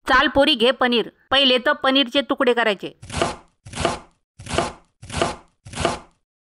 चाल पोरी घे पनीर। पहिले तर पनीरचे तुकडे करायचे,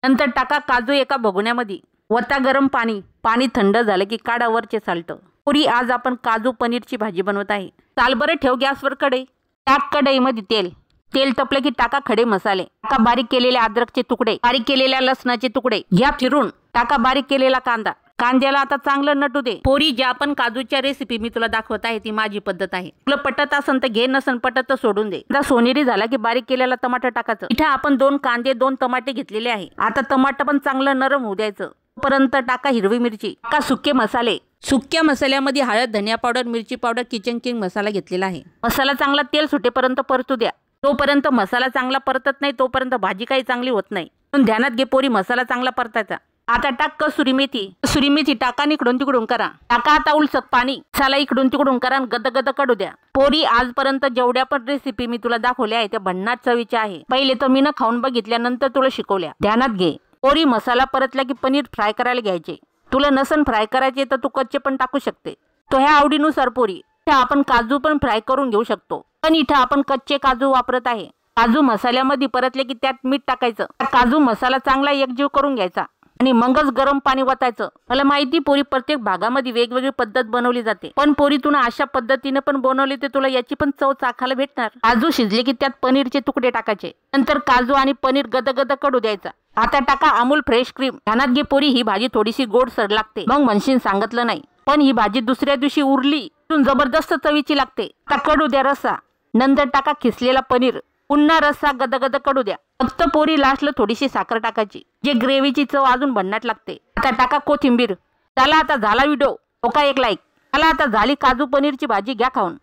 नंतर टाका काजू एका भगोन्यामध्ये, वता गरम पाणी। पाणी थंड झालं की काढा वरचे साल्ट। पोरी आज आपण काजू पनीरची भाजी बनवत आहे। चाल बरं ठेव गॅसवर कढई। टाक कढईमध्ये तेल। तेल तपलं की टाका खडे मसाले। टाका बारीक केलेले अद्रकचे तुकडे, बारीक केलेल्या लसणाचे तुकडे घ्या फिरून। टाका बारीक केलेला कांदा। कांद्याला आता चांगलं नटू दे। पोरी ज्या आपण काजूच्या रेसिपी मी तुला दाखवत आहे ती माझी पद्धत आहे। तुला पटत असन तर घे, नसन पटत तर सोडून दे। आता सोनेरी झाला की बारीक केलेला टमाटर टाकायचं। इथे आपण 2 कांदे 2 टमाटे घेतलेले आहे। आता टमाटर पण चांगलं नरम होऊ द्यायचं। तोपर्यंत टाका हिरवी मिरची। टाका सुके मसाले। सुक्या मसाल्यामध्ये हळद, धनिया पावडर, मिरची पावडर, किचन किंग मसाला घेतलेला आहे। मसाला चांगला तेल सुटेपर्यंत परतू द्या। तोपर्यंत मसाला चांगला परतत नाही तोपर्यंत भाजी काही चांगली होत नाही, पण ध्यानात घे पोरी मसाला चांगला परतायचा। आता टाक कसुरी मेथी। कसुरी मेथी टाका आणि इकडून तिकडून करा। टाका आता उलसक पाणी। मसाला इकडून तिकडून करा आणि गद कडू द्या। पोरी आजपर्यंत जेवढ्या पण रेसिपी मी तुला दाखवल्या आहे त्या भन्नाट चवीच्या आहे। पहिले तर मी खाऊन बघितल्यानंतर तुला शिकवल्या, ध्यानात घे। पोरी मसाला परतला की पनीर फ्राय करायला घ्यायचे। तुला नसन फ्राय करायचे तर तू कच्चे पण टाकू शकते, तो ह्या आवडीनुसार। पोरी इथे आपण काजू पण फ्राय करून घेऊ शकतो, पण इथे आपण कच्चे काजू वापरत आहे। काजू मसाल्यामध्ये परतले की त्यात मीठ टाकायचं। काजू मसाला चांगला एकजीव करून घ्यायचा आणि मगच गरम पाणी वतायचं। मला माहिती पोरी प्रत्येक भागामध्ये वेगवेगळी पद्धत बनवली जाते, पण पोरी तुला अशा पद्धतीने पण बनवली तर तुला याची पण चव चाखायला भेटणार। काजू शिजले की त्यात पनीरचे तुकडे टाकायचे, नंतर काजू आणि पनीर गद कडू द्यायचा। आता टाका अमूल फ्रेश क्रीम। ध्यानात घे पोरी ही भाजी थोडीशी गोडसर लागते, मग म्हणशील सांगितलं नाही, पण ही भाजी दुसऱ्या दिवशी उरली तर जबरदस्त चवीची लागते। आता कडू द्या रस्सा, नंतर टाका खिसलेला पनीर। पुन्हा रस्सा गद कडू द्या। फक्त पोरी लास्टला थोडीशी साखर टाकायची, जे ग्रेव्हीची चव अजून भन्नाट लागते। आता टाका कोथिंबीर। चला आता झाला व्हिडिओ, ओका एक लाईक। चला आता झाली काजू पनीरची भाजी, घ्या खाऊन।